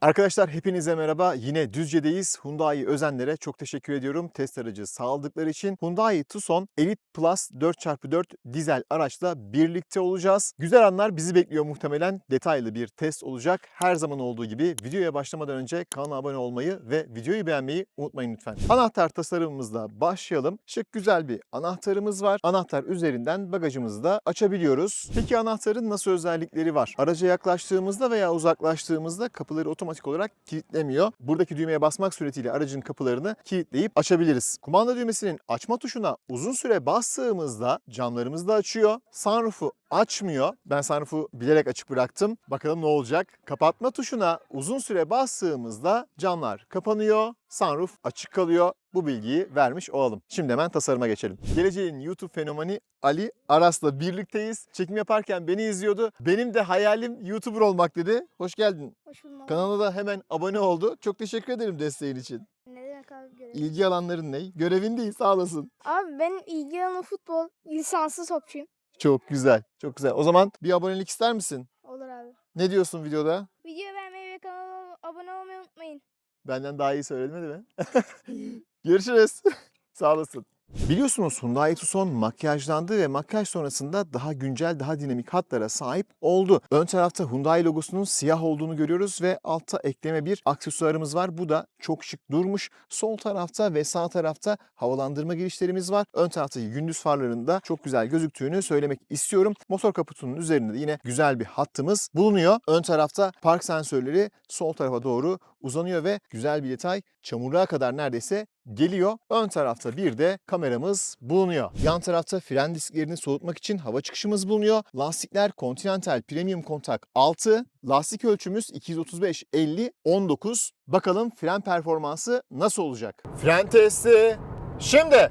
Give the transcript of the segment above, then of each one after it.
Arkadaşlar hepinize merhaba. Yine Düzce'deyiz. Hyundai özenlere çok teşekkür ediyorum. Test aracı sağladıkları için. Hyundai Tucson Elite Plus 4x4 dizel araçla birlikte olacağız. Güzel anlar bizi bekliyor muhtemelen. Detaylı bir test olacak. Her zaman olduğu gibi videoya başlamadan önce kanala abone olmayı ve videoyu beğenmeyi unutmayın lütfen. Anahtar tasarımımızla başlayalım. Şık güzel bir anahtarımız var. Anahtar üzerinden bagajımızı da açabiliyoruz. Peki anahtarın nasıl özellikleri var? Araca yaklaştığımızda veya uzaklaştığımızda kapıları otomatik olarak kilitlemiyor. Buradaki düğmeye basmak suretiyle aracın kapılarını kilitleyip açabiliriz. Kumanda düğmesinin açma tuşuna uzun süre bastığımızda camlarımız da açıyor. Sunroof'u açmıyor. Ben sunroof'u bilerek açık bıraktım. Bakalım ne olacak? Kapatma tuşuna uzun süre bastığımızda camlar kapanıyor. Sunroof açık kalıyor. Bu bilgiyi vermiş olalım. Şimdi hemen tasarıma geçelim. Geleceğin YouTube fenomeni Ali Aras'la birlikteyiz. Çekim yaparken beni izliyordu. Benim de hayalim YouTuber olmak dedi. Hoş geldin. Hoş bulduk. Kanala da hemen abone oldu. Çok teşekkür ederim desteğin için. Ne demek abi görev? İlgi alanların ne? Görevin değil, sağ olasın. Abi benim ilgi alanım futbol. Lisanslı topçuyum. Çok güzel, çok güzel. O zaman bir abonelik ister misin? Olur abi. Ne diyorsun videoda? Video beğenmeyi ve kanala abone olmayı unutmayın. Benden daha iyi söylemedi mi? Görüşürüz. Sağ olasın. Biliyorsunuz Hyundai Tucson makyajlandı ve makyaj sonrasında daha güncel, daha dinamik hatlara sahip oldu. Ön tarafta Hyundai logosunun siyah olduğunu görüyoruz ve altta ekleme bir aksesuarımız var. Bu da çok şık durmuş. Sol tarafta ve sağ tarafta havalandırma girişlerimiz var. Ön taraftaki gündüz farlarında çok güzel gözüktüğünü söylemek istiyorum. Motor kaputunun üzerinde de yine güzel bir hattımız bulunuyor. Ön tarafta park sensörleri sol tarafa doğru uzanıyor ve güzel bir detay, çamurluğa kadar neredeyse geliyor. Ön tarafta bir de kameramız bulunuyor. Yan tarafta fren disklerini soğutmak için hava çıkışımız bulunuyor. Lastikler Continental Premium Contact 6. Lastik ölçümüz 235/50/19. Bakalım fren performansı nasıl olacak? Fren testi şimdi.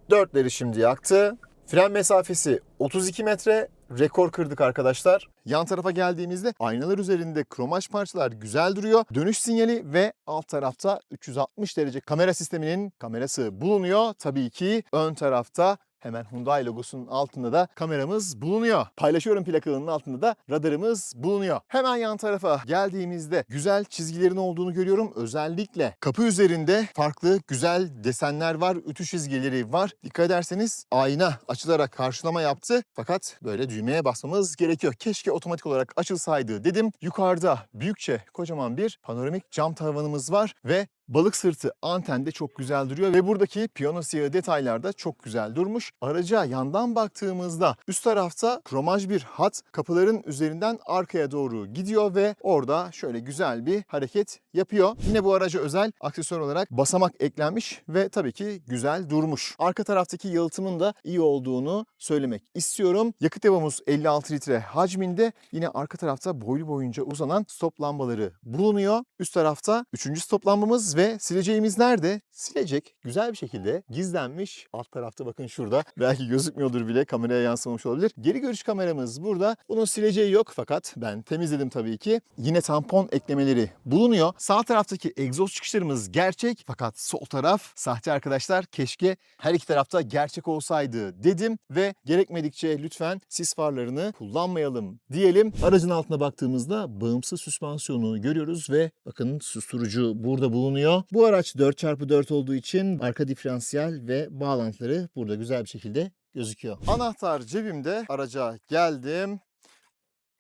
Dörtleri şimdi yaktı. Fren mesafesi 32 metre. Rekor kırdık arkadaşlar. Yan tarafa geldiğimizde aynalar üzerinde kromaj parçalar güzel duruyor. Dönüş sinyali ve alt tarafta 360 derece kamera sisteminin kamerası bulunuyor. Tabii ki ön tarafta hemen Hyundai logosunun altında da kameramız bulunuyor. Paylaşıyorum plakanın altında da radarımız bulunuyor. Hemen yan tarafa geldiğimizde güzel çizgilerin olduğunu görüyorum. Özellikle kapı üzerinde farklı güzel desenler var. Ütü çizgileri var. Dikkat ederseniz ayna açılarak karşılama yaptı. Fakat böyle düğmeye basmamız gerekiyor. Keşke otomatik olarak açılsaydı dedim. Yukarıda büyükçe kocaman bir panoramik cam tavanımız var ve balık sırtı anten de çok güzel duruyor ve buradaki piyano siyahı detaylar da çok güzel durmuş. Araca yandan baktığımızda üst tarafta kromaj bir hat kapıların üzerinden arkaya doğru gidiyor ve orada şöyle güzel bir hareket yapıyor. Yine bu araca özel aksesuar olarak basamak eklenmiş ve tabii ki güzel durmuş. Arka taraftaki yalıtımın da iyi olduğunu söylemek istiyorum. Yakıt deposu 56 litre hacminde. Yine arka tarafta boylu boyunca uzanan stop lambaları bulunuyor. Üst tarafta 3. stop lambamız ve sileceğimiz nerede? Silecek güzel bir şekilde gizlenmiş. Alt tarafta bakın şurada. Belki gözükmüyordur bile, kameraya yansımamış olabilir. Geri görüş kameramız burada. Bunun sileceği yok fakat ben temizledim tabii ki. Yine tampon eklemeleri bulunuyor. Sağ taraftaki egzoz çıkışlarımız gerçek fakat sol taraf sahte arkadaşlar. Keşke her iki tarafta gerçek olsaydı dedim ve gerekmedikçe lütfen sis farlarını kullanmayalım diyelim. Aracın altına baktığımızda bağımsız süspansiyonu görüyoruz ve bakın susturucu burada bulunuyor. Bu araç 4x4 olduğu için arka diferansiyel ve bağlantıları burada güzel bir şekilde gözüküyor. Anahtar cebimde. Araca geldim.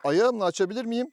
Ayağımla açabilir miyim?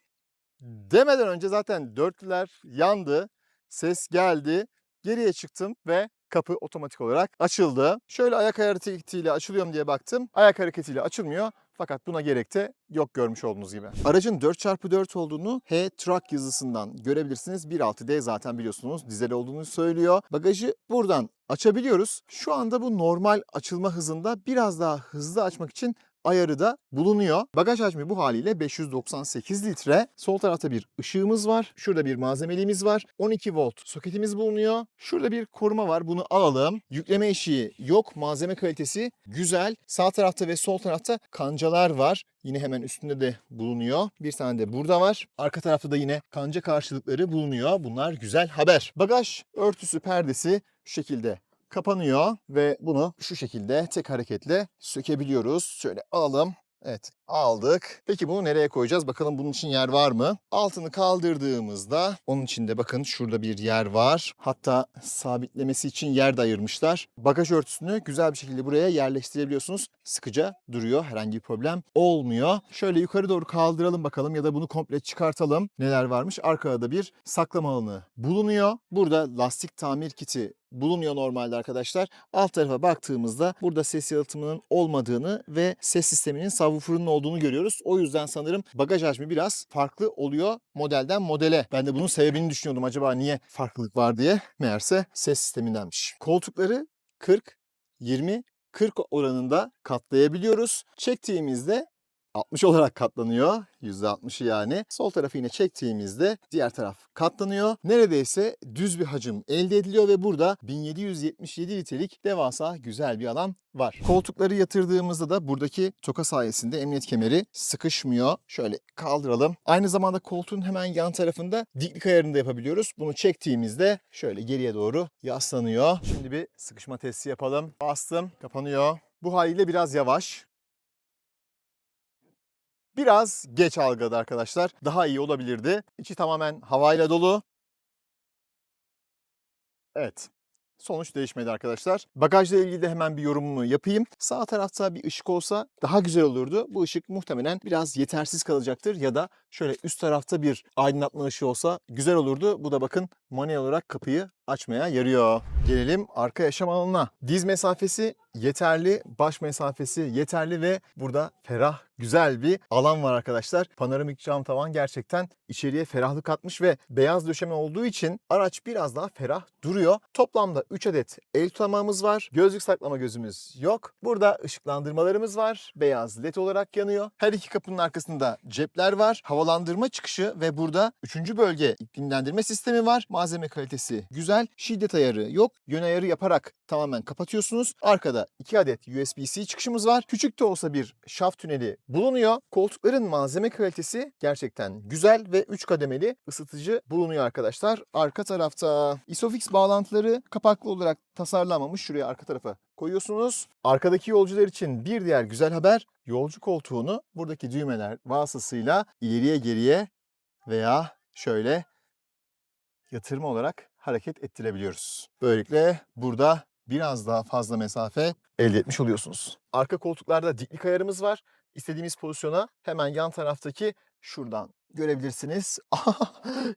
Demeden önce zaten dörtlüler yandı. Ses geldi. Geriye çıktım ve kapı otomatik olarak açıldı. Şöyle ayak hareketiyle açılıyor mu diye baktım. Ayak hareketiyle açılmıyor. Fakat buna gerek de yok görmüş olduğunuz gibi. Aracın 4x4 olduğunu H-Truck yazısından görebilirsiniz. 1.6D zaten biliyorsunuz dizel olduğunu söylüyor. Bagajı buradan açabiliyoruz. Şu anda bu normal açılma hızında, biraz daha hızlı açmak için ayarı da bulunuyor. Bagaj hacmi bu haliyle 598 litre. Sol tarafta bir ışığımız var. Şurada bir malzemeliğimiz var. 12 volt soketimiz bulunuyor. Şurada bir koruma var. Bunu alalım. Yükleme eşiği yok. Malzeme kalitesi güzel. Sağ tarafta ve sol tarafta kancalar var. Yine hemen üstünde de bulunuyor. Bir tane de burada var. Arka tarafta da yine kanca karşılıkları bulunuyor. Bunlar güzel haber. Bagaj örtüsü perdesi şu şekilde kapanıyor ve bunu şu şekilde tek hareketle sökebiliyoruz. Şöyle alalım. Evet, aldık. Peki bunu nereye koyacağız? Bakalım bunun için yer var mı? Altını kaldırdığımızda onun içinde bakın şurada bir yer var. Hatta sabitlemesi için yer de ayırmışlar. Bagaj örtüsünü güzel bir şekilde buraya yerleştirebiliyorsunuz. Sıkıca duruyor. Herhangi bir problem olmuyor. Şöyle yukarı doğru kaldıralım bakalım ya da bunu komple çıkartalım. Neler varmış? Arkada da bir saklama alanı bulunuyor. Burada lastik tamir kiti bulunuyor normalde arkadaşlar. Alt tarafa baktığımızda burada ses yalıtımının olmadığını ve ses sisteminin subwoofer'ının olduğunu görüyoruz. O yüzden sanırım bagaj hacmi biraz farklı oluyor modelden modele. Ben de bunun sebebini düşünüyordum, acaba niye farklılık var diye. Meğerse ses sistemindenmiş. Koltukları 40-20-40 oranında katlayabiliyoruz. Çektiğimizde 60 olarak katlanıyor. %60'ı yani. Sol tarafı yine çektiğimizde diğer taraf katlanıyor. Neredeyse düz bir hacim elde ediliyor ve burada 1777 litrelik devasa güzel bir alan var. Koltukları yatırdığımızda da buradaki toka sayesinde emniyet kemeri sıkışmıyor. Şöyle kaldıralım. Aynı zamanda koltuğun hemen yan tarafında diklik ayarını da yapabiliyoruz. Bunu çektiğimizde şöyle geriye doğru yaslanıyor. Şimdi bir sıkışma testi yapalım. Bastım, kapanıyor. Bu haliyle biraz yavaş. Biraz geç algıladı arkadaşlar. Daha iyi olabilirdi. İçi tamamen havayla dolu. Evet. Sonuç değişmedi arkadaşlar. Bagajla ilgili de hemen bir yorumumu yapayım. Sağ tarafta bir ışık olsa daha güzel olurdu. Bu ışık muhtemelen biraz yetersiz kalacaktır. Ya da şöyle üst tarafta bir aydınlatma ışığı olsa güzel olurdu. Bu da bakın manuel olarak kapıyı açmaya yarıyor. Gelelim arka yaşam alanına. Diz mesafesi yeterli, baş mesafesi yeterli ve burada ferah, güzel bir alan var arkadaşlar. Panoramik cam tavan gerçekten içeriye ferahlık katmış ve beyaz döşeme olduğu için araç biraz daha ferah duruyor. Toplamda 3 adet el tutamağımız var. Gözlük saklama gözümüz yok. Burada ışıklandırmalarımız var. Beyaz led olarak yanıyor. Her iki kapının arkasında cepler var. Havalandırma çıkışı ve burada 3. bölge iklimlendirme sistemi var. Malzeme kalitesi güzel. Şiddet ayarı yok. Yön ayarı yaparak tamamen kapatıyorsunuz. Arkada 2 adet USB-C çıkışımız var. Küçük de olsa bir şaft tüneli bulunuyor. Koltukların malzeme kalitesi gerçekten güzel ve 3 kademeli ısıtıcı bulunuyor arkadaşlar. Arka tarafta ISOFIX bağlantıları kapaklı olarak tasarlanmamış. Şuraya arka tarafa koyuyorsunuz. Arkadaki yolcular için bir diğer güzel haber, yolcu koltuğunu buradaki düğmeler vasıtasıyla ileriye geriye veya şöyle yatırma olarak hareket ettirebiliyoruz. Böylelikle burada biraz daha fazla mesafe elde etmiş oluyorsunuz. Arka koltuklarda diklik ayarımız var. İstediğimiz pozisyona hemen yan taraftaki şuradan görebilirsiniz.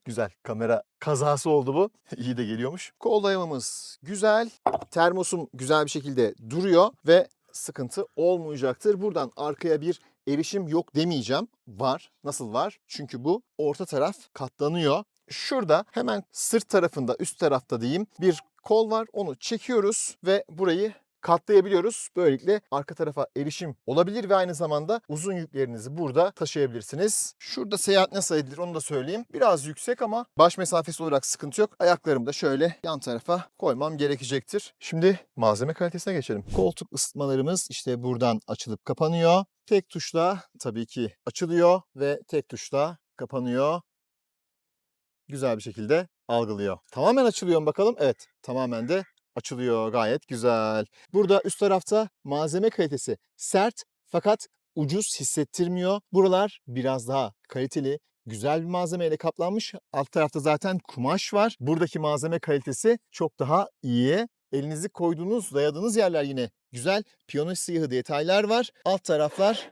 Güzel, kamera kazası oldu bu. İyi de geliyormuş. Kol dayamamız güzel. Termosum güzel bir şekilde duruyor ve sıkıntı olmayacaktır. Buradan arkaya bir erişim yok demeyeceğim. Var. Nasıl var? Çünkü bu orta taraf katlanıyor. Şurada hemen sırt tarafında, üst tarafta diyeyim, bir kol var. Onu çekiyoruz ve burayı katlayabiliyoruz. Böylelikle arka tarafa erişim olabilir ve aynı zamanda uzun yüklerinizi burada taşıyabilirsiniz. Şurada seyahat nasıl edilir onu da söyleyeyim. Biraz yüksek ama baş mesafesi olarak sıkıntı yok. Ayaklarımı da şöyle yan tarafa koymam gerekecektir. Şimdi malzeme kalitesine geçelim. Koltuk ısıtmalarımız işte buradan açılıp kapanıyor. Tek tuşla tabii ki açılıyor ve tek tuşla kapanıyor. Güzel bir şekilde algılıyor. Tamamen açılıyor mu bakalım? Evet, tamamen de açılıyor. Gayet güzel. Burada üst tarafta malzeme kalitesi sert fakat ucuz hissettirmiyor. Buralar biraz daha kaliteli, güzel bir malzemeyle kaplanmış. Alt tarafta zaten kumaş var. Buradaki malzeme kalitesi çok daha iyi. Elinizi koyduğunuz, dayadığınız yerler yine güzel. Piyano siyahı detaylar var. Alt taraflar,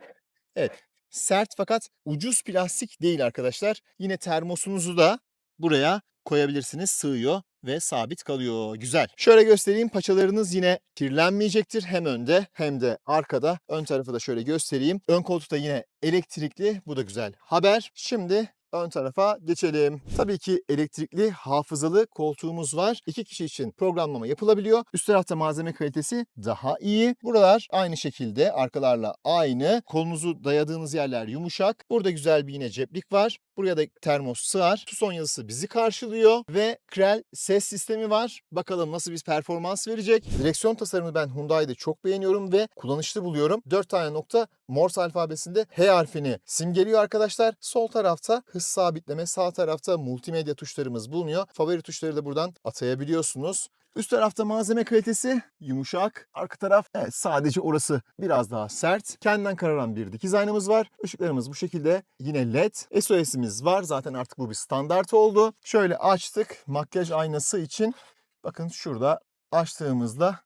evet, sert fakat ucuz plastik değil arkadaşlar. Yine termosunuzu da buraya koyabilirsiniz. Sığıyor ve sabit kalıyor. Güzel. Şöyle göstereyim. Paçalarınız yine kirlenmeyecektir. Hem önde hem de arkada. Ön tarafı da şöyle göstereyim. Ön koltukta yine elektrikli. Bu da güzel haber. Şimdi ön tarafa geçelim. Tabii ki elektrikli hafızalı koltuğumuz var. 2 kişi için programlama yapılabiliyor. Üst tarafta malzeme kalitesi daha iyi. Buralar aynı şekilde arkalarla aynı. Kolunuzu dayadığınız yerler yumuşak. Burada güzel bir yine ceplik var. Buraya da termos sığar. Tucson yazısı bizi karşılıyor ve Krell ses sistemi var. Bakalım nasıl bir performans verecek. Direksiyon tasarımını ben Hyundai'de çok beğeniyorum ve kullanışlı buluyorum. 4 tane nokta Morse alfabesinde H harfini simgeliyor arkadaşlar. Sol tarafta hız sabitleme, sağ tarafta multimedya tuşlarımız bulunuyor. Favori tuşları da buradan atayabiliyorsunuz. Üst tarafta malzeme kalitesi yumuşak. Arka taraf evet sadece orası biraz daha sert. Kendinden kararan bir dikiz aynamız var. Işıklarımız bu şekilde. Yine LED. SOS'imiz var. Zaten artık bu bir standart oldu. Şöyle açtık. Makyaj aynası için. Bakın şurada açtığımızda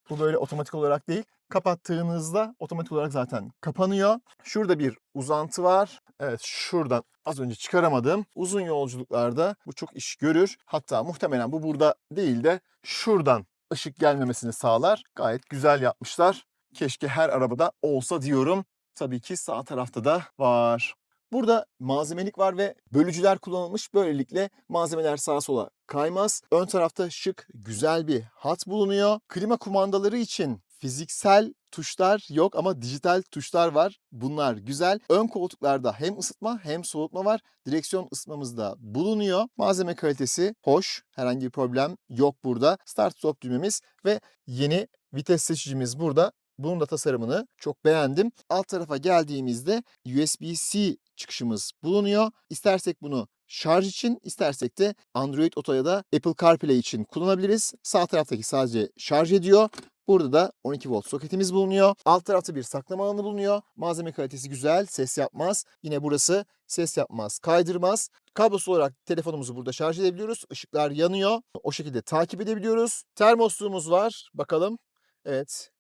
bu böyle otomatik olarak değil. Kapattığınızda otomatik olarak zaten kapanıyor. Şurada bir uzantı var. Evet şuradan az önce çıkaramadım. Uzun yolculuklarda bu çok iş görür. Hatta muhtemelen bu burada değil de şuradan ışık gelmemesini sağlar. Gayet güzel yapmışlar. Keşke her arabada olsa diyorum. Tabii ki sağ tarafta da var. Burada malzemelik var ve bölücüler kullanılmış. Böylelikle malzemeler sağa sola kaymaz. Ön tarafta şık, güzel bir hat bulunuyor. Klima kumandaları için fiziksel tuşlar yok ama dijital tuşlar var. Bunlar güzel. Ön koltuklarda hem ısıtma hem soğutma var. Direksiyon ısıtmamız da bulunuyor. Malzeme kalitesi hoş. Herhangi bir problem yok burada. Start stop düğmemiz ve yeni vites seçicimiz burada. Bunun da tasarımını çok beğendim. Alt tarafa geldiğimizde USB-C çıkışımız bulunuyor. İstersek bunu şarj için, istersek de Android Auto ya da Apple CarPlay için kullanabiliriz. Sağ taraftaki sadece şarj ediyor. Burada da 12 volt soketimiz bulunuyor. Alt tarafta bir saklama alanı bulunuyor. Malzeme kalitesi güzel, ses yapmaz. Yine burası ses yapmaz, kaydırmaz. Kablosuz olarak telefonumuzu burada şarj edebiliyoruz. Işıklar yanıyor. O şekilde takip edebiliyoruz. Termosluğumuz var. Bakalım. Evet.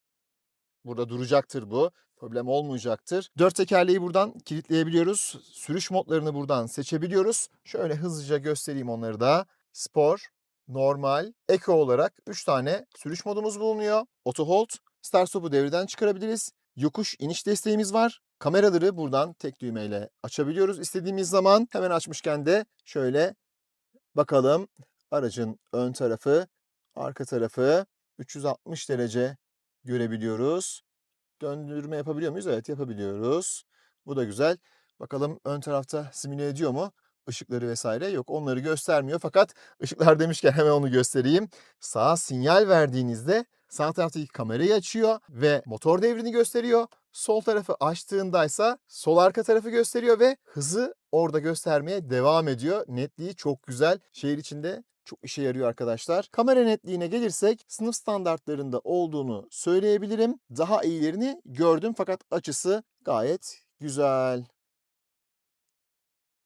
Burada duracaktır bu. Problem olmayacaktır. 4 tekerleği buradan kilitleyebiliyoruz. Sürüş modlarını buradan seçebiliyoruz. Şöyle hızlıca göstereyim onları da. Spor, normal, eco olarak 3 tane sürüş modumuz bulunuyor. Auto hold, start stop'u devreden çıkarabiliriz. Yokuş iniş desteğimiz var. Kameraları buradan tek düğmeyle açabiliyoruz istediğimiz zaman. Hemen açmışken de şöyle bakalım. Aracın ön tarafı, arka tarafı 360 derece görebiliyoruz. Döndürme yapabiliyor muyuz? Evet yapabiliyoruz. Bu da güzel. Bakalım ön tarafta simüle ediyor mu? Işıkları vesaire yok. Onları göstermiyor. Fakat ışıklar demişken hemen onu göstereyim. Sağa sinyal verdiğinizde sağ taraftaki kamerayı açıyor ve motor devrini gösteriyor. Sol tarafı açtığındaysa sol arka tarafı gösteriyor ve hızı orada göstermeye devam ediyor. Netliği çok güzel. Şehir içinde çok işe yarıyor arkadaşlar. Kamera netliğine gelirsek sınıf standartlarında olduğunu söyleyebilirim. Daha iyilerini gördüm fakat açısı gayet güzel.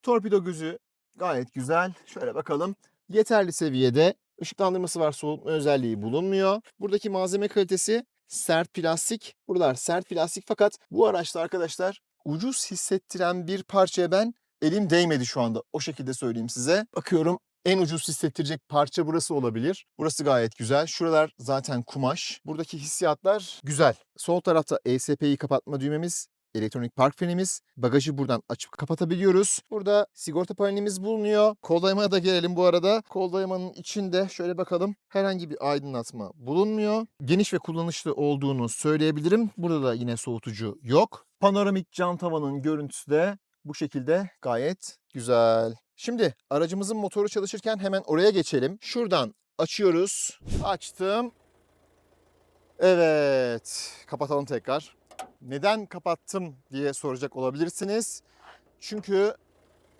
Torpido gözü gayet güzel. Şöyle bakalım. Yeterli seviyede. Işıklandırması var, soğutma özelliği bulunmuyor. Buradaki malzeme kalitesi sert plastik. Buralar sert plastik fakat bu araçta arkadaşlar ucuz hissettiren bir parçaya ben elim değmedi şu anda. O şekilde söyleyeyim size. Bakıyorum en ucuz hissettirecek parça burası olabilir. Burası gayet güzel. Şuralar zaten kumaş. Buradaki hissiyatlar güzel. Sol tarafta ESP'yi kapatma düğmemiz, elektronik park frenimiz. Bagajı buradan açıp kapatabiliyoruz. Burada sigorta panelimiz bulunuyor. Kol dayamaya da gelelim bu arada. Kol dayamanın içinde şöyle bakalım. Herhangi bir aydınlatma bulunmuyor. Geniş ve kullanışlı olduğunu söyleyebilirim. Burada da yine soğutucu yok. Panoramik cam tavanın görüntüsü de bu şekilde gayet güzel. Şimdi aracımızın motoru çalışırken hemen oraya geçelim. Şuradan açıyoruz. Açtım. Evet. Kapatalım tekrar. Neden kapattım diye soracak olabilirsiniz. Çünkü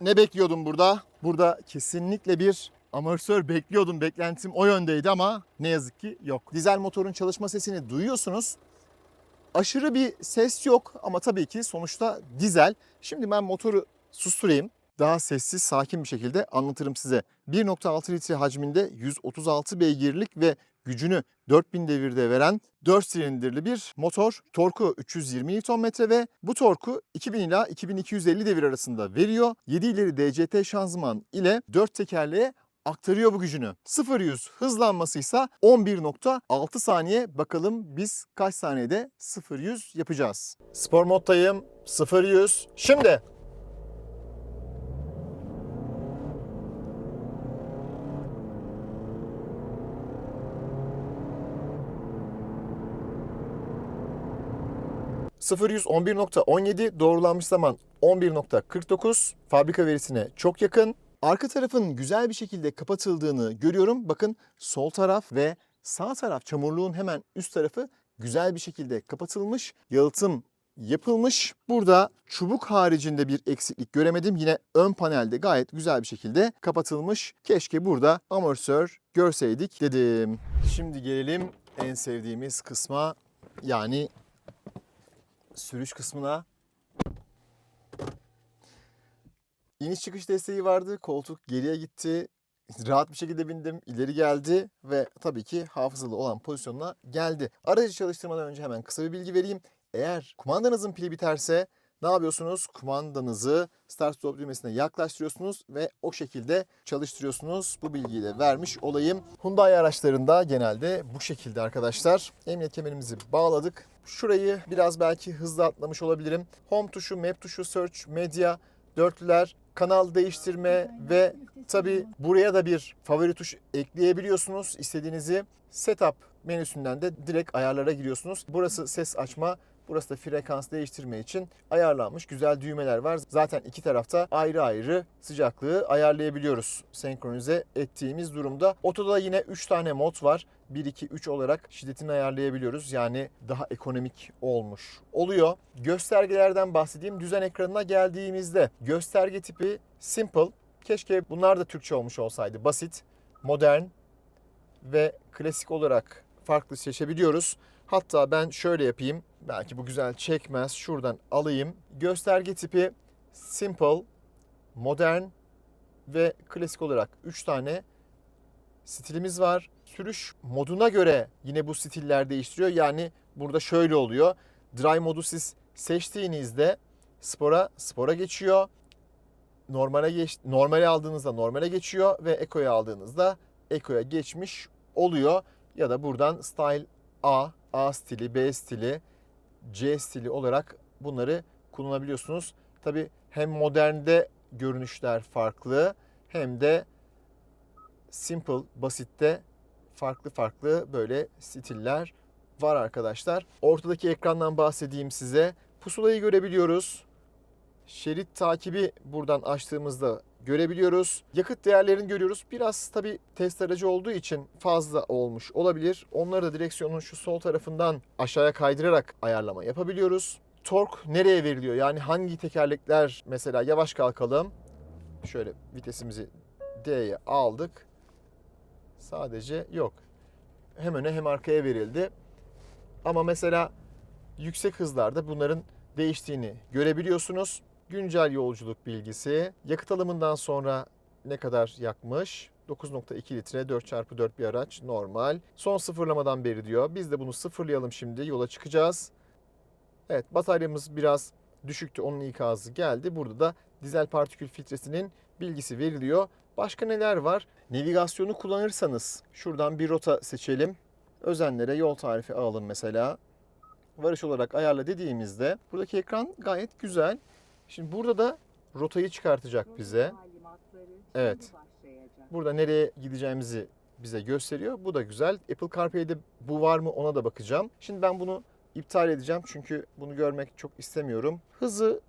ne bekliyordum burada? Burada kesinlikle bir amortisör bekliyordum. Beklentim o yöndeydi ama ne yazık ki yok. Dizel motorun çalışma sesini duyuyorsunuz. Aşırı bir ses yok ama tabii ki sonuçta dizel. Şimdi ben motoru susturayım. Daha sessiz, sakin bir şekilde anlatırım size. 1.6 litre hacminde 136 beygirlik ve gücünü 4000 devirde veren 4 silindirli bir motor. Torku 320 Nm ve bu torku 2000 ila 2250 devir arasında veriyor. 7 ileri DCT şanzıman ile 4 tekerleğe aktarıyor bu gücünü. 0-100 hızlanması ise 11.6 saniye. Bakalım biz kaç saniyede 0-100 yapacağız. Spor moddayım. 0-100. Şimdi. ...0-100 11.17, doğrulanmış zaman 11.49, fabrika verisine çok yakın. Arka tarafın güzel bir şekilde kapatıldığını görüyorum. Bakın sol taraf ve sağ taraf, çamurluğun hemen üst tarafı güzel bir şekilde kapatılmış. Yalıtım yapılmış. Burada çubuk haricinde bir eksiklik göremedim. Yine ön panelde gayet güzel bir şekilde kapatılmış. Keşke burada amortisör görseydik dedim. Şimdi gelelim en sevdiğimiz kısma, yani sürüş kısmına. İniş çıkış desteği vardı. Koltuk geriye gitti. Rahat bir şekilde bindim. İleri geldi ve tabii ki hafızalı olan pozisyonuna geldi. Aracı çalıştırmadan önce hemen kısa bir bilgi vereyim. Eğer kumandanızın pili biterse ne yapıyorsunuz? Kumandanızı start stop düğmesine yaklaştırıyorsunuz ve o şekilde çalıştırıyorsunuz. Bu bilgiyi de vermiş olayım. Hyundai araçlarında genelde bu şekilde arkadaşlar. Emniyet kemerimizi bağladık. Şurayı biraz belki hızlı atlamış olabilirim. Home tuşu, map tuşu, search, medya, dörtlüler, kanal değiştirme ve tabi buraya da bir favori tuş ekleyebiliyorsunuz istediğinizi. Setup menüsünden de direkt ayarlara giriyorsunuz. Burası ses açma, burası da frekans değiştirme için ayarlanmış güzel düğmeler var. Zaten iki tarafta ayrı ayrı sıcaklığı ayarlayabiliyoruz senkronize ettiğimiz durumda. Otoda yine 3 tane mod var. 1, 2, 3 olarak şiddetini ayarlayabiliyoruz. Yani daha ekonomik olmuş oluyor. Göstergelerden bahsedeyim. Düzen ekranına geldiğimizde gösterge tipi Simple. Keşke bunlar da Türkçe olmuş olsaydı. Basit, modern ve klasik olarak farklı seçebiliyoruz. Hatta ben şöyle yapayım. Belki bu güzel çekmez. Şuradan alayım. Gösterge tipi Simple, modern ve klasik olarak 3 tane stilimiz var. Sürüş moduna göre yine bu stiller değiştiriyor. Yani burada şöyle oluyor. Drive modu siz seçtiğinizde spora geçiyor. Normale aldığınızda normale geçiyor ve Eco'ya aldığınızda Eco'ya geçmiş oluyor. Ya da buradan Style A stili, B stili, C stili olarak bunları kullanabiliyorsunuz. Tabii hem modernde görünüşler farklı hem de Simple, basitte farklı böyle stiller var arkadaşlar. Ortadaki ekrandan bahsedeyim size. Pusulayı görebiliyoruz. Şerit takibi buradan açtığımızda görebiliyoruz. Yakıt değerlerini görüyoruz. Biraz tabii test aracı olduğu için fazla olmuş olabilir. Onları da direksiyonun şu sol tarafından aşağıya kaydırarak ayarlama yapabiliyoruz. Tork nereye veriliyor? Yani hangi tekerlekler, mesela yavaş kalkalım. Şöyle vitesimizi D'ye aldık. Sadece yok. Hem öne hem arkaya verildi. Ama mesela yüksek hızlarda bunların değiştiğini görebiliyorsunuz. Güncel yolculuk bilgisi. Yakıt alımından sonra ne kadar yakmış? 9.2 litre 4x4 bir araç normal. Son sıfırlamadan beri diyor. Biz de bunu sıfırlayalım şimdi. Yola çıkacağız. Evet, bataryamız biraz düşüktü. Onun ikazı geldi. Burada da dizel partikül filtresinin bilgisi veriliyor. Başka neler var? Navigasyonu kullanırsanız şuradan bir rota seçelim. Özenlere yol tarifi alalım mesela. Varış olarak ayarla dediğimizde buradaki ekran gayet güzel. Şimdi burada da rotayı çıkartacak bize. Evet. Burada nereye gideceğimizi bize gösteriyor. Bu da güzel. Apple CarPlay'de bu var mı ona da bakacağım. Şimdi ben bunu iptal edeceğim çünkü bunu görmek çok istemiyorum. Hızı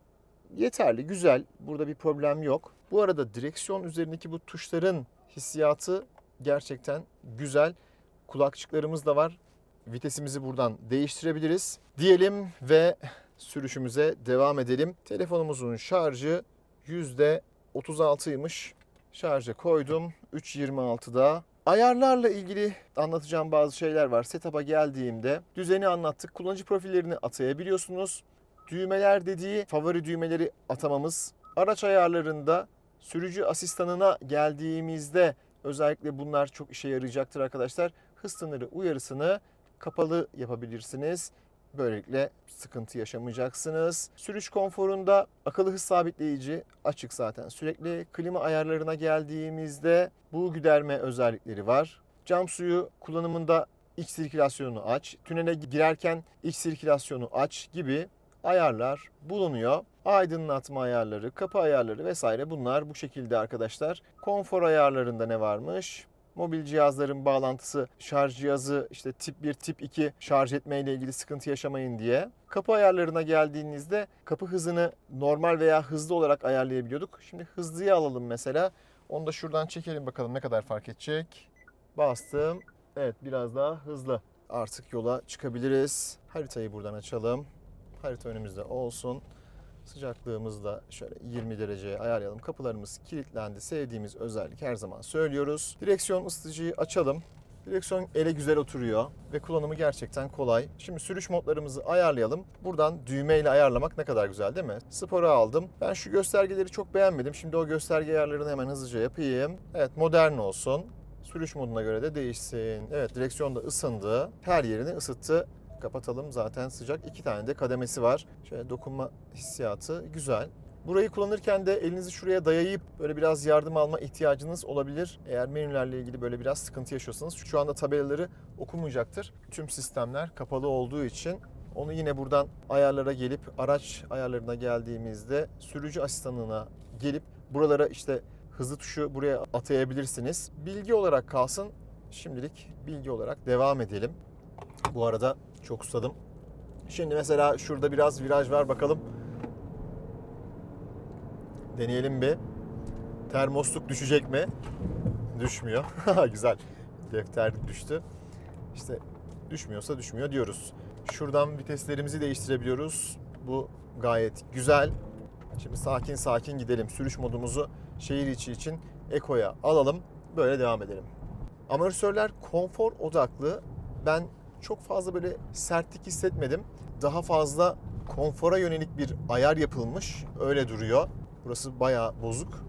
yeterli, güzel. Burada bir problem yok. Bu arada direksiyon üzerindeki bu tuşların hissiyatı gerçekten güzel. Kulakçıklarımız da var. Vitesimizi buradan değiştirebiliriz diyelim ve sürüşümüze devam edelim. Telefonumuzun şarjı %36'ymış. Şarja koydum. 3.26'da. Ayarlarla ilgili anlatacağım bazı şeyler var. Setup'a geldiğimde düzeni anlattık. Kullanıcı profillerini atayabiliyorsunuz. Düğmeler dediği favori düğmeleri atamamız. Araç ayarlarında sürücü asistanına geldiğimizde özellikle bunlar çok işe yarayacaktır arkadaşlar. Hız sınırı uyarısını kapalı yapabilirsiniz. Böylelikle sıkıntı yaşamayacaksınız. Sürüş konforunda akıllı hız sabitleyici açık zaten. Sürekli klima ayarlarına geldiğimizde bu giderme özellikleri var. Cam suyu kullanımında iç sirkülasyonu aç, tünele girerken iç sirkülasyonu aç gibi ayarlar bulunuyor. Aydınlatma ayarları, kapı ayarları vesaire bunlar bu şekilde arkadaşlar. Konfor ayarlarında ne varmış? Mobil cihazların bağlantısı, şarj cihazı işte tip 1, tip 2 şarj etme ile ilgili sıkıntı yaşamayın diye. Kapı ayarlarına geldiğinizde kapı hızını normal veya hızlı olarak ayarlayabiliyorduk. Şimdi hızlıyı alalım mesela. Onu da şuradan çekelim bakalım ne kadar fark edecek. Bastım. Evet, biraz daha hızlı. Artık yola çıkabiliriz. Haritayı buradan açalım. Harita önümüzde olsun. Sıcaklığımızı da şöyle 20 dereceye ayarlayalım. Kapılarımız kilitlendi. Sevdiğimiz özellik, her zaman söylüyoruz. Direksiyon ısıtıcıyı açalım. Direksiyon ele güzel oturuyor ve kullanımı gerçekten kolay. Şimdi sürüş modlarımızı ayarlayalım. Buradan düğmeyle ayarlamak ne kadar güzel değil mi? Spor'a aldım. Ben şu göstergeleri çok beğenmedim. Şimdi o gösterge ayarlarını hemen hızlıca yapayım. Evet, modern olsun. Sürüş moduna göre de değişsin. Evet, direksiyon da ısındı. Her yerini ısıttı. Kapatalım, zaten sıcak. 2 tane de kademesi var. Şöyle dokunma hissiyatı güzel. Burayı kullanırken de elinizi şuraya dayayıp böyle biraz yardım alma ihtiyacınız olabilir. Eğer menülerle ilgili böyle biraz sıkıntı yaşıyorsanız. Şu anda tabelaları okumayacaktır. Tüm sistemler kapalı olduğu için onu yine buradan ayarlara gelip araç ayarlarına geldiğimizde sürücü asistanına gelip buralara işte hızlı tuşu buraya atayabilirsiniz. Bilgi olarak kalsın. Şimdilik bilgi olarak devam edelim. Bu arada çok susadım. Şimdi mesela şurada biraz viraj var, bakalım. Deneyelim bir. Termosluk düşecek mi? Düşmüyor. Güzel. Defter düştü. İşte düşmüyorsa düşmüyor diyoruz. Şuradan viteslerimizi değiştirebiliyoruz. Bu gayet güzel. Şimdi sakin sakin gidelim. Sürüş modumuzu şehir içi için Eko'ya alalım. Böyle devam edelim. Amortisörler konfor odaklı. Ben çok fazla böyle sertlik hissetmedim. Daha fazla konfora yönelik bir ayar yapılmış. Öyle duruyor. Burası bayağı bozuk.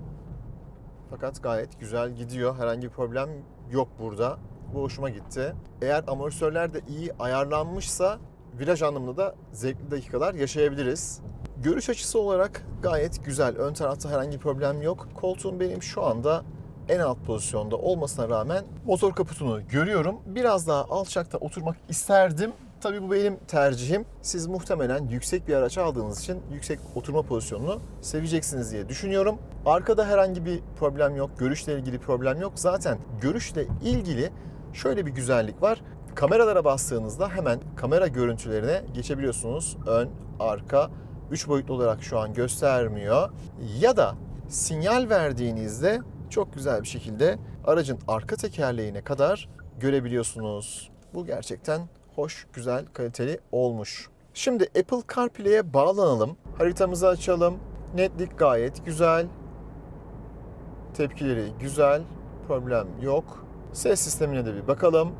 Fakat gayet güzel gidiyor. Herhangi bir problem yok burada. Bu hoşuma gitti. Eğer amortisörler de iyi ayarlanmışsa viraj anlamında da zevkli dakikalar yaşayabiliriz. Görüş açısı olarak gayet güzel. Ön tarafta herhangi bir problem yok. Koltuğum benim şu anda en alt pozisyonda olmasına rağmen motor kaputunu görüyorum. Biraz daha alçakta oturmak isterdim. Tabii bu benim tercihim. Siz muhtemelen yüksek bir araç aldığınız için yüksek oturma pozisyonunu seveceksiniz diye düşünüyorum. Arkada herhangi bir problem yok. Görüşle ilgili problem yok. Zaten görüşle ilgili şöyle bir güzellik var. Kameralara bastığınızda hemen kamera görüntülerine geçebiliyorsunuz. Ön, arka, 3 boyutlu olarak şu an göstermiyor. Ya da sinyal verdiğinizde çok güzel bir şekilde aracın arka tekerleğine kadar görebiliyorsunuz. Bu gerçekten hoş, güzel, kaliteli olmuş. Şimdi Apple CarPlay'e bağlanalım. Haritamızı açalım. Netlik gayet güzel. Tepkileri güzel. Problem yok. Ses sistemine de bir bakalım.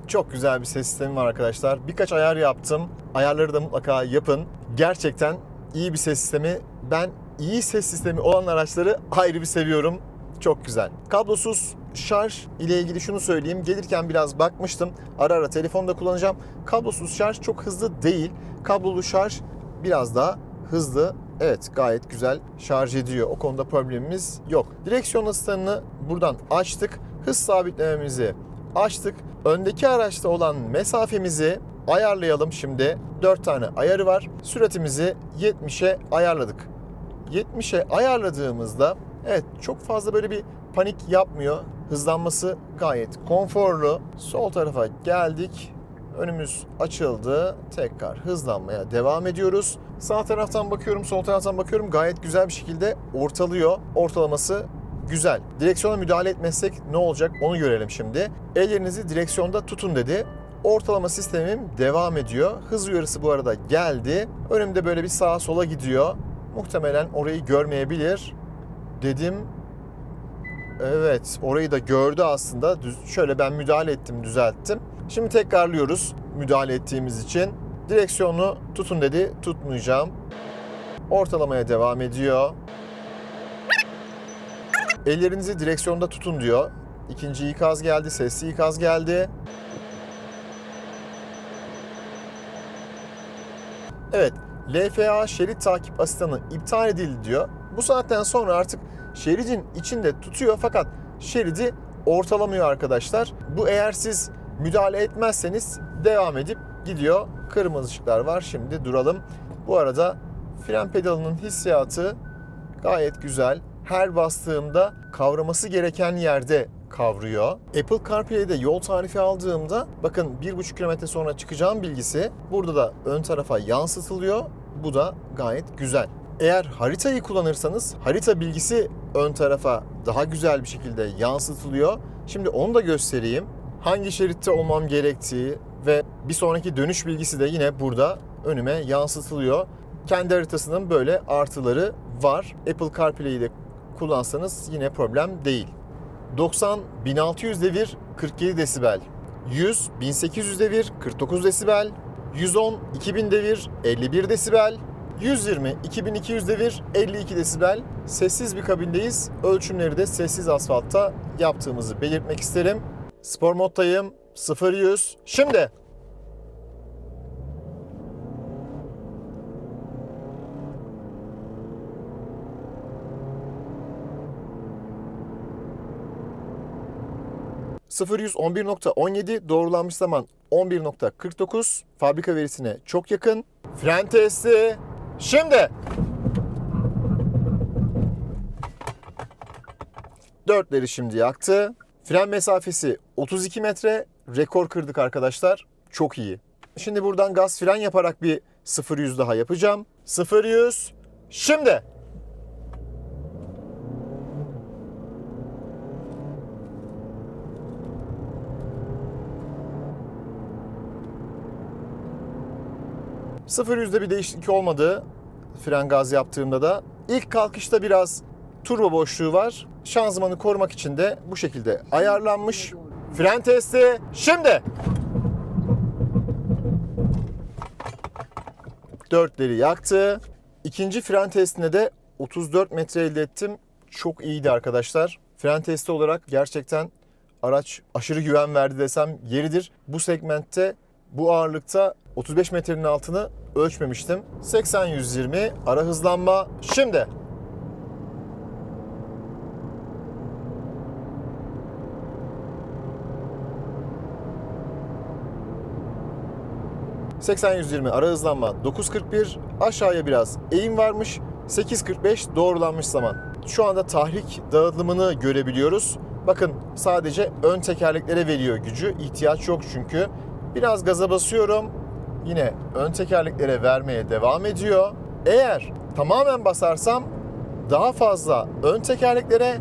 Çok güzel bir ses sistemi var arkadaşlar. Birkaç ayar yaptım. Ayarları da mutlaka yapın. Gerçekten iyi bir ses sistemi. Ben iyi ses sistemi olan araçları ayrı bir seviyorum. Çok güzel. Kablosuz şarj ile ilgili şunu söyleyeyim. Gelirken biraz bakmıştım. Ara ara telefonda kullanacağım. Kablosuz şarj çok hızlı değil. Kablolu şarj biraz daha hızlı. Evet, gayet güzel şarj ediyor. O konuda problemimiz yok. Direksiyon asistanını buradan açtık. Hız sabitlememizi açtık. Öndeki araçta olan mesafemizi ayarlayalım şimdi. 4 tane ayarı var. Süratimizi 70'e ayarladık. 70'e ayarladığımızda evet, çok fazla böyle bir panik yapmıyor. Hızlanması gayet konforlu. Sol tarafa geldik. Önümüz açıldı. Tekrar hızlanmaya devam ediyoruz. Sağ taraftan bakıyorum, sol taraftan bakıyorum. Gayet güzel bir şekilde ortalıyor. Ortalaması güzel. Direksiyona müdahale etmezsek ne olacak onu görelim şimdi. Ellerinizi direksiyonda tutun dedi. Ortalama sistemim devam ediyor. Hız uyarısı bu arada geldi. Önümde böyle bir sağa sola gidiyor. Muhtemelen orayı görmeyebilir dedim. Evet, orayı da gördü aslında. Şöyle ben müdahale ettim, düzelttim. Şimdi tekrarlıyoruz müdahale ettiğimiz için. Direksiyonu tutun dedi, tutmayacağım. Ortalamaya devam ediyor. Ellerinizi direksiyonda tutun diyor. İkinci ikaz geldi, sesli ikaz geldi. Evet, LFA şerit takip asistanı iptal edildi diyor. Bu saatten sonra artık şeridin içinde tutuyor fakat şeridi ortalamıyor arkadaşlar. Bu eğer siz müdahale etmezseniz devam edip gidiyor. Kırmızı ışıklar var. Şimdi duralım. Bu arada fren pedalının hissiyatı gayet güzel. Her bastığımda kavraması gereken yerde kavruyor. Apple CarPlay'de yol tarifi aldığımda bakın 1,5 kilometre sonra çıkacağım bilgisi burada da ön tarafa yansıtılıyor. Bu da gayet güzel. Eğer haritayı kullanırsanız harita bilgisi ön tarafa daha güzel bir şekilde yansıtılıyor. Şimdi onu da göstereyim. Hangi şeritte olmam gerektiği ve bir sonraki dönüş bilgisi de yine burada önüme yansıtılıyor. Kendi haritasının böyle artıları var. Apple CarPlay'i de kullansanız yine problem değil. 90 1600 devir 47 desibel. 100 1800 devir 49 desibel. 110 2000 devir 51 desibel. 120 2200 devir 52 desibel. Sessiz bir kabindeyiz. Ölçümleri de sessiz asfaltta yaptığımızı belirtmek isterim. Spor moddayım. 0-100. Şimdi. ...0-100 11.17, doğrulanmış zaman 11.49, fabrika verisine çok yakın. Fren testi, şimdi! 4'leri şimdi yaktı. Fren mesafesi 32 metre, rekor kırdık arkadaşlar. Çok iyi. Şimdi buradan gaz fren yaparak bir 0-100 daha yapacağım. 0-100, şimdi! %0'da bir değişiklik olmadı. Fren gaz yaptığımda da. İlk kalkışta biraz turbo boşluğu var. Şanzımanı korumak için de bu şekilde ayarlanmış. Fren testi şimdi. 4'leri yaktı. İkinci fren testine de 34 metre elde ettim. Çok iyiydi arkadaşlar. Fren testi olarak gerçekten araç aşırı güven verdi desem yeridir. Bu segmentte, bu ağırlıkta 35 metrenin altını ölçmemiştim. 80-120 ara hızlanma şimdi. ...80-120 ara hızlanma 9.41, aşağıya biraz eğim varmış, 8.45 doğrulanmış zaman. Şu anda tahrik dağılımını görebiliyoruz. Bakın sadece ön tekerleklere veriyor gücü, ihtiyaç yok çünkü. Biraz gaza basıyorum, yine ön tekerleklere vermeye devam ediyor. Eğer tamamen basarsam daha fazla ön tekerleklere,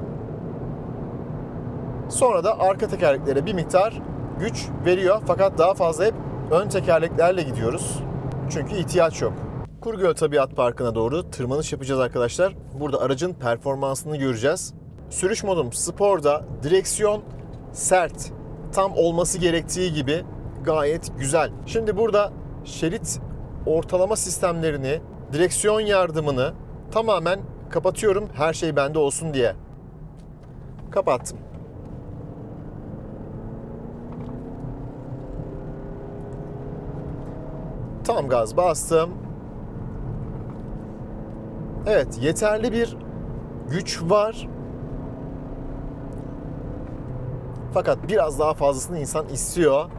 sonra da arka tekerleklere bir miktar güç veriyor. Fakat daha fazla hep ön tekerleklerle gidiyoruz. Çünkü ihtiyaç yok. Kurgöl Tabiat Parkı'na doğru tırmanış yapacağız arkadaşlar. Burada aracın performansını göreceğiz. Sürüş modum sporda, direksiyon sert, tam olması gerektiği gibi gayet güzel. Şimdi burada şerit ortalama sistemlerini, direksiyon yardımını tamamen kapatıyorum. Her şey bende olsun diye. Kapattım. Tam gaz bastım. Evet, yeterli bir güç var. Fakat biraz daha fazlasını insan istiyor.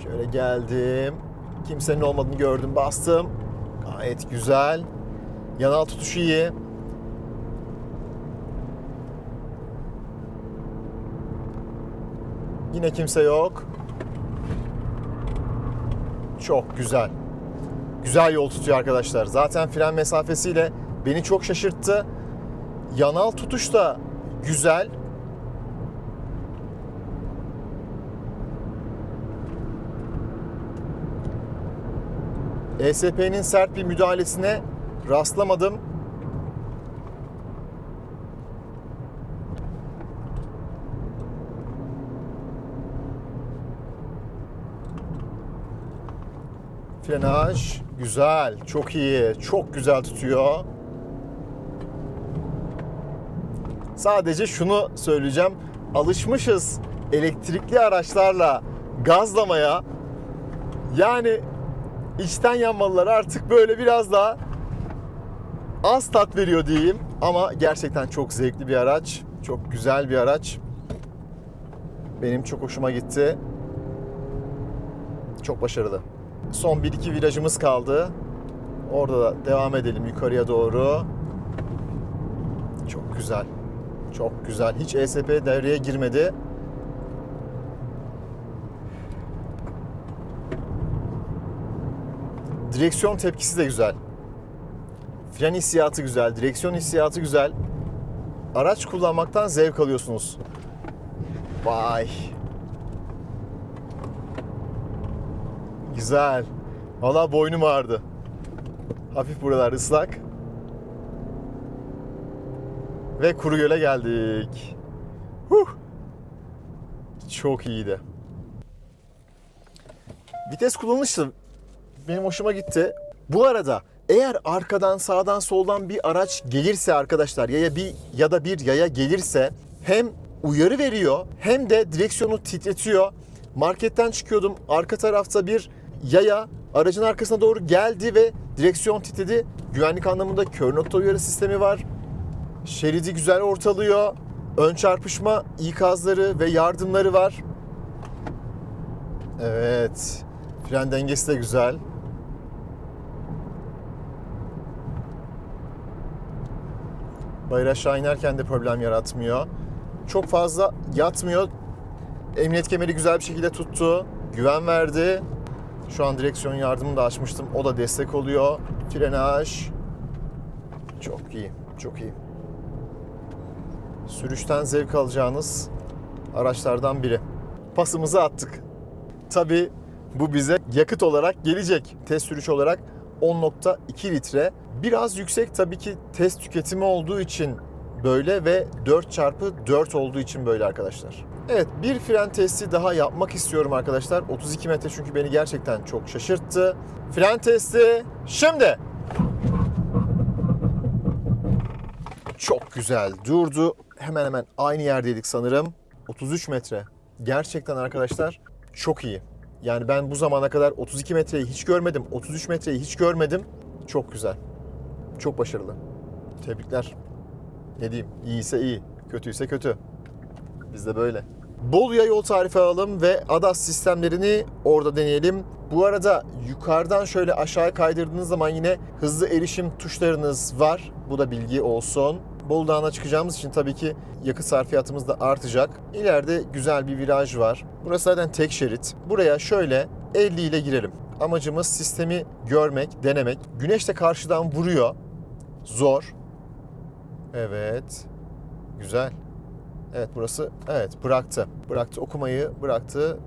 Şöyle geldim. Kimsenin olmadığını gördüm, bastım. Gayet güzel. Yanal tutuşu iyi. Yine kimse yok. Çok güzel. Güzel yol tutuyor arkadaşlar. Zaten fren mesafesiyle beni çok şaşırttı. Yanal tutuş da güzel. ESP'nin sert bir müdahalesine rastlamadım. Frenaj güzel, çok iyi, çok güzel tutuyor. Sadece şunu söyleyeceğim. Alışmışız elektrikli araçlarla gazlamaya. Yani içten yanmalılar artık böyle biraz daha az tat veriyor diyeyim. Ama gerçekten çok zevkli bir araç. Çok güzel bir araç. Benim çok hoşuma gitti. Çok başarılı. Son 1-2 virajımız kaldı. Orada da devam edelim yukarıya doğru. Çok güzel. Çok güzel. Hiç ESP devreye girmedi. Direksiyon tepkisi de güzel. Fren hissiyatı güzel. Direksiyon hissiyatı güzel. Araç kullanmaktan zevk alıyorsunuz. Vay. Güzel. Vallahi boynum ağrıdı. Hafif buralar ıslak. Ve Kurugöl'e geldik. Çok iyiydi. Vites kullanışı benim hoşuma gitti. Bu arada eğer arkadan, sağdan, soldan bir araç gelirse arkadaşlar ya da bir yaya gelirse hem uyarı veriyor hem de direksiyonu titretiyor. Marketten çıkıyordum. Arka tarafta bir yaya aracın arkasına doğru geldi ve direksiyon titredi. Güvenlik anlamında kör nokta uyarı sistemi var. Şeridi güzel ortalıyor. Ön çarpışma ikazları ve yardımları var. Evet. Fren dengesi de güzel. Bayır aşağı inerken de problem yaratmıyor. Çok fazla yatmıyor. Emniyet kemeri güzel bir şekilde tuttu. Güven verdi. Şu an direksiyon yardımını da açmıştım. O da destek oluyor. Frenaj. Çok iyi. Çok iyi. Sürüşten zevk alacağınız araçlardan biri. Pasımızı attık. Tabii bu bize yakıt olarak gelecek. Test sürüş olarak 10.2 litre. Biraz yüksek tabii ki test tüketimi olduğu için böyle ve 4x4 olduğu için böyle arkadaşlar. Evet, bir fren testi daha yapmak istiyorum arkadaşlar. 32 metre çünkü beni gerçekten çok şaşırttı. Fren testi şimdi. Çok güzel durdu. Hemen hemen aynı yerdeydik sanırım. 33 metre. Gerçekten arkadaşlar çok iyi. Yani ben bu zamana kadar 32 metreyi hiç görmedim. 33 metreyi hiç görmedim. Çok güzel. Çok başarılı. Tebrikler. Ne diyeyim? İyiyse iyi, kötüyse kötü. Biz de böyle. Bolu'ya yol tarifi alalım ve ADAS sistemlerini orada deneyelim. Bu arada yukarıdan şöyle aşağı kaydırdığınız zaman yine hızlı erişim tuşlarınız var. Bu da bilgi olsun. Bolu Dağı'na çıkacağımız için tabii ki yakıt sarfiyatımız da artacak. İleride güzel bir viraj var. Burası zaten tek şerit. Buraya şöyle 50 ile girelim. Amacımız sistemi görmek, denemek. Güneş de karşıdan vuruyor. Zor. Evet. Güzel. Evet burası, evet bıraktı. Bıraktı, okumayı bıraktı.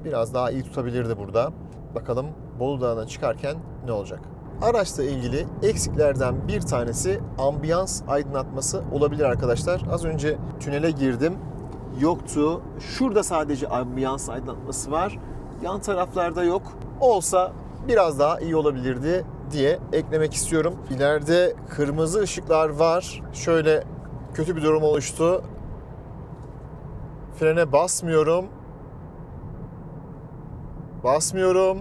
Biraz daha iyi tutabilirdi burada. Bakalım Bolu Dağı'na çıkarken ne olacak? Araçla ilgili eksiklerden bir tanesi ambiyans aydınlatması olabilir arkadaşlar. Az önce tünele girdim. Yoktu. Şurada sadece ambiyans aydınlatması var. Yan taraflarda yok. Olsa biraz daha iyi olabilirdi diye eklemek istiyorum. İleride kırmızı ışıklar var. Şöyle kötü bir durum oluştu. Frene basmıyorum. Basmıyorum.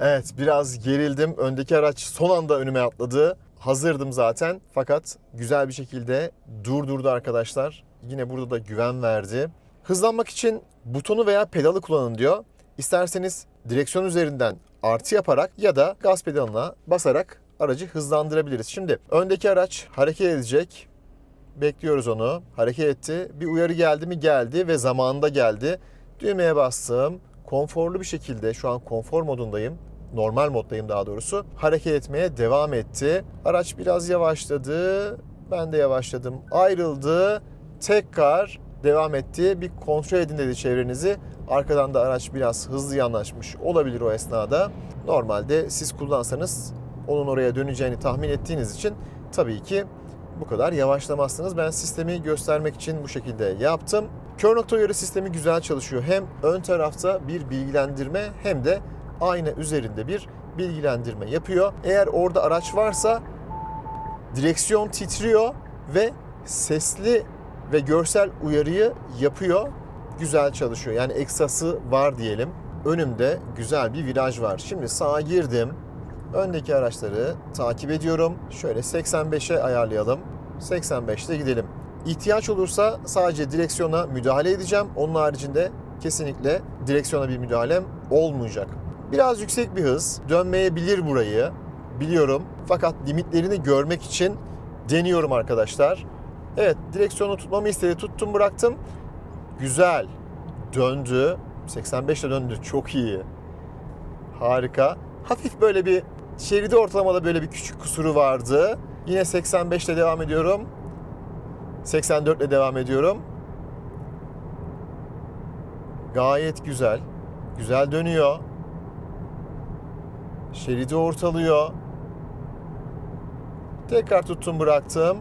Evet, biraz gerildim. Öndeki araç son anda önüme atladı. Hazırdım zaten. Fakat güzel bir şekilde durdurdu arkadaşlar. Yine burada da güven verdi. Hızlanmak için butonu veya pedalı kullanın diyor. İsterseniz direksiyon üzerinden artı yaparak ya da gaz pedalına basarak aracı hızlandırabiliriz. Şimdi öndeki araç hareket edecek. Bekliyoruz onu. Hareket etti. Bir uyarı geldi mi? Geldi ve zamanında geldi. Düğmeye bastım. Konforlu bir şekilde şu an konfor modundayım. Normal moddayım daha doğrusu. Hareket etmeye devam etti. Araç biraz yavaşladı. Ben de yavaşladım. Ayrıldı. Tekrar devam etti. Bir kontrol edin dedi çevrenizi. Arkadan da araç biraz hızlı yanaşmış olabilir o esnada. Normalde siz kullansanız onun oraya döneceğini tahmin ettiğiniz için tabii ki bu kadar yavaşlamazsınız. Ben sistemi göstermek için bu şekilde yaptım. Kör nokta uyarı sistemi güzel çalışıyor. Hem ön tarafta bir bilgilendirme hem de ayna üzerinde bir bilgilendirme yapıyor. Eğer orada araç varsa direksiyon titriyor ve sesli ve görsel uyarıyı yapıyor. Güzel çalışıyor. Yani ekstrası var diyelim. Önümde güzel bir viraj var. Şimdi sağa girdim. Öndeki araçları takip ediyorum. Şöyle 85'e ayarlayalım. 85'te gidelim. İhtiyaç olursa sadece direksiyona müdahale edeceğim. Onun haricinde kesinlikle direksiyona bir müdahalem olmayacak. Biraz yüksek bir hız. Dönmeyebilir burayı. Biliyorum. Fakat limitlerini görmek için deniyorum arkadaşlar. Evet, direksiyonu tutmamı istedi. Tuttum, bıraktım. Güzel. Döndü. 85'te döndü. Çok iyi. Harika. Hafif böyle bir şeridi ortalamada böyle bir küçük kusuru vardı. Yine 85'te devam ediyorum. 84'le devam ediyorum. Gayet güzel. Güzel dönüyor. Şeridi ortalıyor. Tekrar tuttum bıraktım.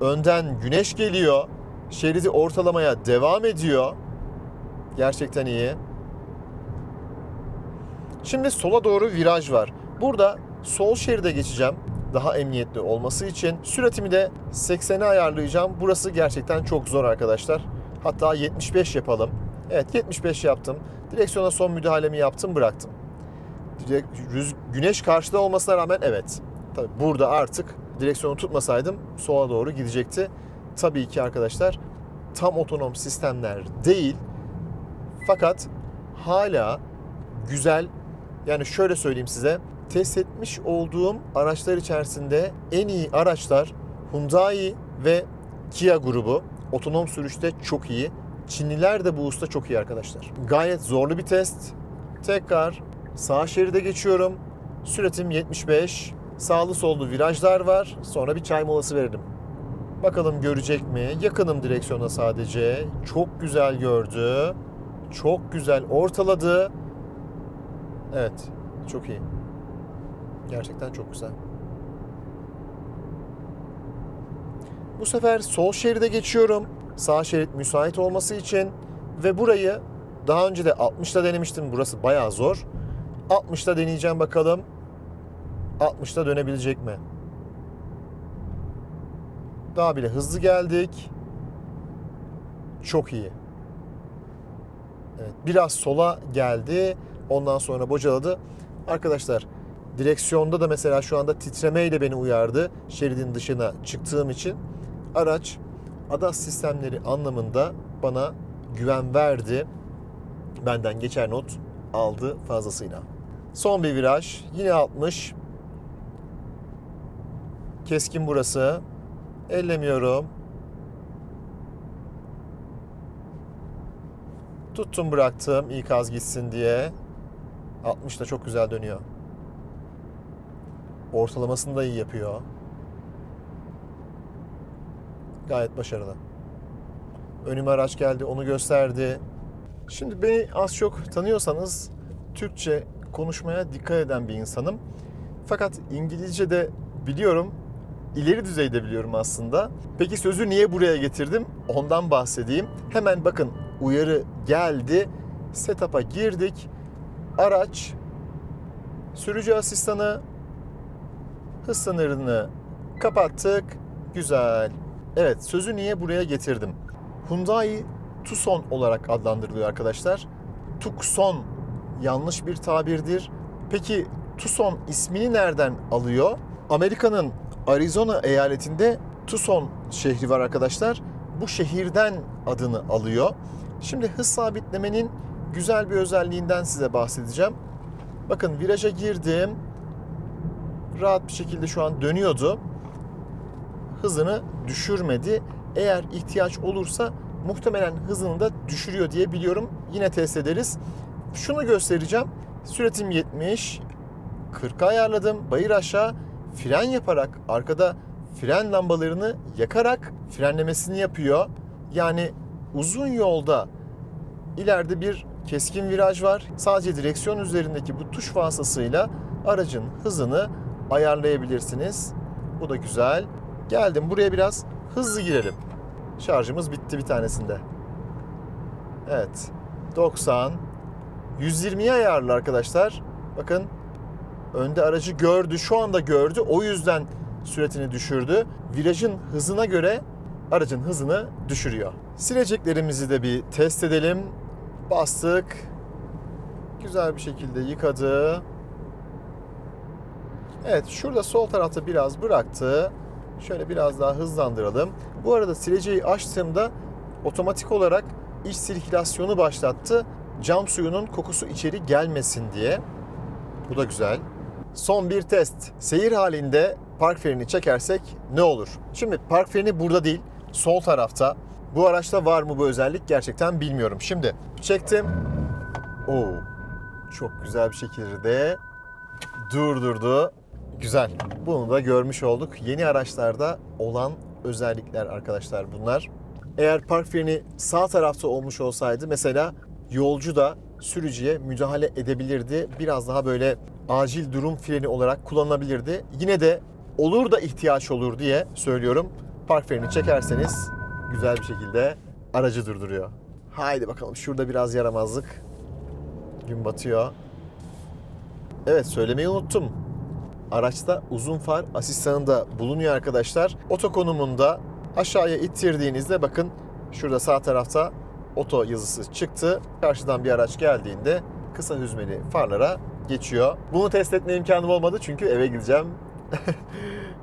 Önden güneş geliyor. Şeridi ortalamaya devam ediyor. Gerçekten iyi. Şimdi sola doğru viraj var. Burada sol şeride geçeceğim. Daha emniyetli olması için süratimi de 80'e ayarlayacağım. Burası gerçekten çok zor arkadaşlar. Hatta 75 yapalım. Evet, 75 yaptım. Direksiyona son müdahalemi yaptım, bıraktım. Güneş karşıda olmasına rağmen evet. Tabii burada artık direksiyonu tutmasaydım sola doğru gidecekti. Tabii ki arkadaşlar tam otonom sistemler değil. Fakat hala güzel, yani şöyle söyleyeyim size, test etmiş olduğum araçlar içerisinde en iyi araçlar Hyundai ve Kia grubu. Otonom sürüşte çok iyi. Çinliler de bu usta çok iyi arkadaşlar. Gayet zorlu bir test. Tekrar sağ şeride geçiyorum. Süratim 75. Sağlı sollu virajlar var. Sonra bir çay molası veririm. Bakalım görecek mi? Yakınım direksiyona sadece. Çok güzel gördü. Çok güzel ortaladı. Evet, çok iyi. Gerçekten çok güzel. Bu sefer sol şeride geçiyorum. Sağ şerit müsait olması için ve burayı daha önce de 60'ta denemiştim. Burası bayağı zor. 60'ta deneyeceğim bakalım. 60'ta dönebilecek mi? Daha bile hızlı geldik. Çok iyi. Evet, biraz sola geldi. Ondan sonra bocaladı. Arkadaşlar direksiyonda da mesela şu anda titremeyle beni uyardı. Şeridin dışına çıktığım için. Araç ADAS sistemleri anlamında bana güven verdi. Benden geçer not aldı fazlasıyla. Son bir viraj. Yine 60. Keskin burası. Ellemiyorum. Tuttum bıraktım ikaz gitsin diye. 60 da çok güzel dönüyor. Ortalamasını da iyi yapıyor. Gayet başarılı. Önüme araç geldi, onu gösterdi. Şimdi beni az çok tanıyorsanız Türkçe konuşmaya dikkat eden bir insanım. Fakat İngilizce de biliyorum. İleri düzeyde biliyorum aslında. Peki sözü niye buraya getirdim? Ondan bahsedeyim. Hemen bakın, uyarı geldi. Setup'a girdik. Araç, sürücü asistanı, hız sınırını kapattık. Güzel. Evet, sözü niye buraya getirdim? Hyundai Tucson olarak adlandırılıyor arkadaşlar. Tucson yanlış bir tabirdir. Peki Tucson ismini nereden alıyor? Amerika'nın Arizona eyaletinde Tucson şehri var arkadaşlar. Bu şehirden adını alıyor. Şimdi hız sabitlemenin güzel bir özelliğinden size bahsedeceğim. Bakın viraja girdim. Rahat bir şekilde şu an dönüyordu. Hızını düşürmedi. Eğer ihtiyaç olursa muhtemelen hızını da düşürüyor diye biliyorum. Yine test ederiz. Şunu göstereceğim. Süratim 70. 40'a ayarladım. Bayır aşağı fren yaparak, arkada fren lambalarını yakarak frenlemesini yapıyor. Yani uzun yolda ileride bir keskin viraj var. Sadece direksiyon üzerindeki bu tuş vasıtasıyla aracın hızını ayarlayabilirsiniz. Bu da güzel. Geldim buraya, biraz hızlı girelim. Şarjımız bitti bir tanesinde. Evet. 90. 120'ye ayarlı arkadaşlar. Bakın önde aracı gördü. Şu anda gördü. O yüzden süratini düşürdü. Virajın hızına göre aracın hızını düşürüyor. Sileceklerimizi de bir test edelim. Bastık. Güzel bir şekilde yıkadı. Evet, şurada sol tarafta biraz bıraktı. Şöyle biraz daha hızlandıralım. Bu arada sileceği açtığımda otomatik olarak iç sirkülasyonu başlattı. Cam suyunun kokusu içeri gelmesin diye. Bu da güzel. Son bir test. Seyir halinde park freni çekersek ne olur? Şimdi park freni burada değil, sol tarafta. Bu araçta var mı bu özellik gerçekten bilmiyorum. Şimdi çektim. Oo, çok güzel bir şekilde durdurdu. Güzel. Bunu da görmüş olduk. Yeni araçlarda olan özellikler arkadaşlar bunlar. Eğer park freni sağ tarafta olmuş olsaydı mesela yolcu da sürücüye müdahale edebilirdi. Biraz daha böyle acil durum freni olarak kullanılabilirdi. Yine de olur da ihtiyaç olur diye söylüyorum. Park freni çekerseniz güzel bir şekilde aracı durduruyor. Haydi bakalım, şurada biraz yaramazlık. Gün batıyor. Evet, söylemeyi unuttum. Araçta uzun far asistanı da bulunuyor arkadaşlar. Oto konumunda aşağıya ittirdiğinizde bakın şurada sağ tarafta oto yazısı çıktı. Karşıdan bir araç geldiğinde kısa hüzmeli farlara geçiyor. Bunu test etme imkanım olmadı çünkü eve gideceğim.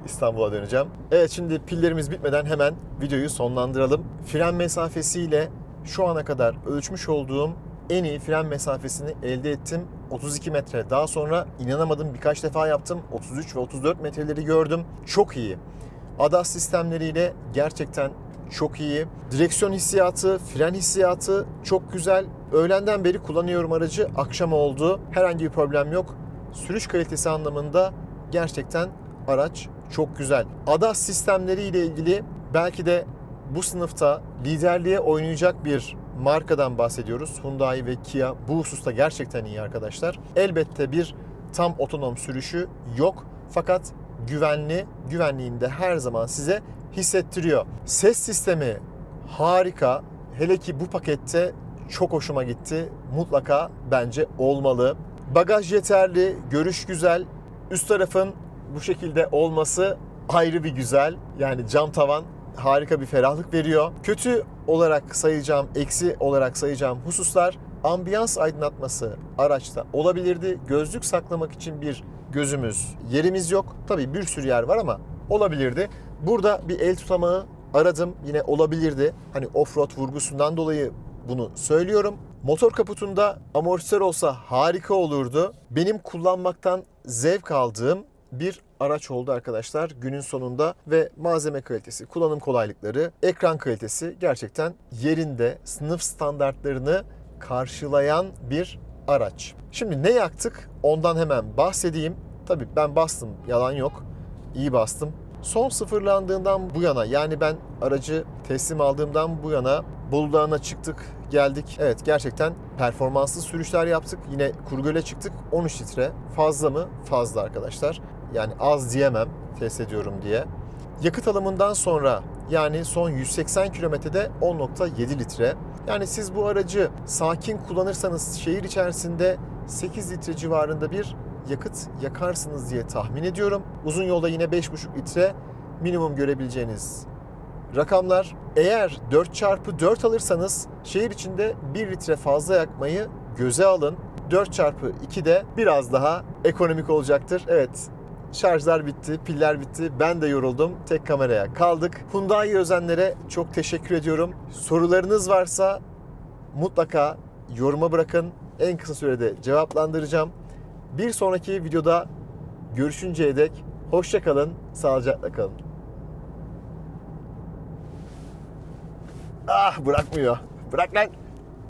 İstanbul'a döneceğim. Evet, şimdi pillerimiz bitmeden hemen videoyu sonlandıralım. Fren mesafesiyle şu ana kadar ölçmüş olduğum en iyi fren mesafesini elde ettim. 32 metre. Daha sonra inanamadım, birkaç defa yaptım. 33 ve 34 metreleri gördüm. Çok iyi. ADAS sistemleriyle gerçekten çok iyi. Direksiyon hissiyatı, fren hissiyatı çok güzel. Öğlenden beri kullanıyorum aracı. Akşam oldu. Herhangi bir problem yok. Sürüş kalitesi anlamında gerçekten araç çok güzel. ADAS sistemleri ile ilgili belki de bu sınıfta liderliğe oynayacak bir markadan bahsediyoruz. Hyundai ve Kia bu hususta gerçekten iyi arkadaşlar. Elbette bir tam otonom sürüşü yok. Fakat güvenliğini de her zaman size hissettiriyor. Ses sistemi harika. Hele ki bu pakette çok hoşuma gitti. Mutlaka bence olmalı. Bagaj yeterli, görüş güzel. Üst tarafın bu şekilde olması ayrı bir güzel. Yani cam tavan harika bir ferahlık veriyor. Kötü olarak sayacağım, eksi olarak sayacağım hususlar, ambiyans aydınlatması araçta olabilirdi. Gözlük saklamak için bir yerimiz yok. Tabii bir sürü yer var ama olabilirdi. Burada bir el tutamağı aradım. Yine olabilirdi. Hani offroad vurgusundan dolayı bunu söylüyorum. Motor kaputunda amortisör olsa harika olurdu. Benim kullanmaktan zevk aldığım bir araç oldu arkadaşlar günün sonunda ve malzeme kalitesi, kullanım kolaylıkları, ekran kalitesi gerçekten yerinde, sınıf standartlarını karşılayan bir araç. Şimdi ne yaktık? Ondan hemen bahsedeyim. Tabii ben bastım, yalan yok. İyi bastım. Son sıfırlandığından bu yana, yani ben aracı teslim aldığımdan bu yana Bolu çıktık, geldik. Evet, gerçekten performanslı sürüşler yaptık. Yine Kurgöl'e çıktık. 13 litre. Fazla mı? Fazla arkadaşlar. Yani az diyemem, test ediyorum diye. Yakıt alımından sonra, yani son 180 kilometrede 10.7 litre. Yani siz bu aracı sakin kullanırsanız şehir içerisinde 8 litre civarında bir yakıt yakarsınız diye tahmin ediyorum. Uzun yolda yine 5.5 litre minimum görebileceğiniz rakamlar. Eğer 4x4 alırsanız şehir içinde 1 litre fazla yakmayı göze alın. 4x2 de biraz daha ekonomik olacaktır. Evet, şarjlar bitti, piller bitti. Ben de yoruldum. Tek kameraya kaldık. Hyundai özenlere çok teşekkür ediyorum. Sorularınız varsa mutlaka yoruma bırakın. En kısa sürede cevaplandıracağım. Bir sonraki videoda görüşünceye dek hoşça kalın, sağlıcakla kalın. Ah, bırakmıyor. Bırak lan.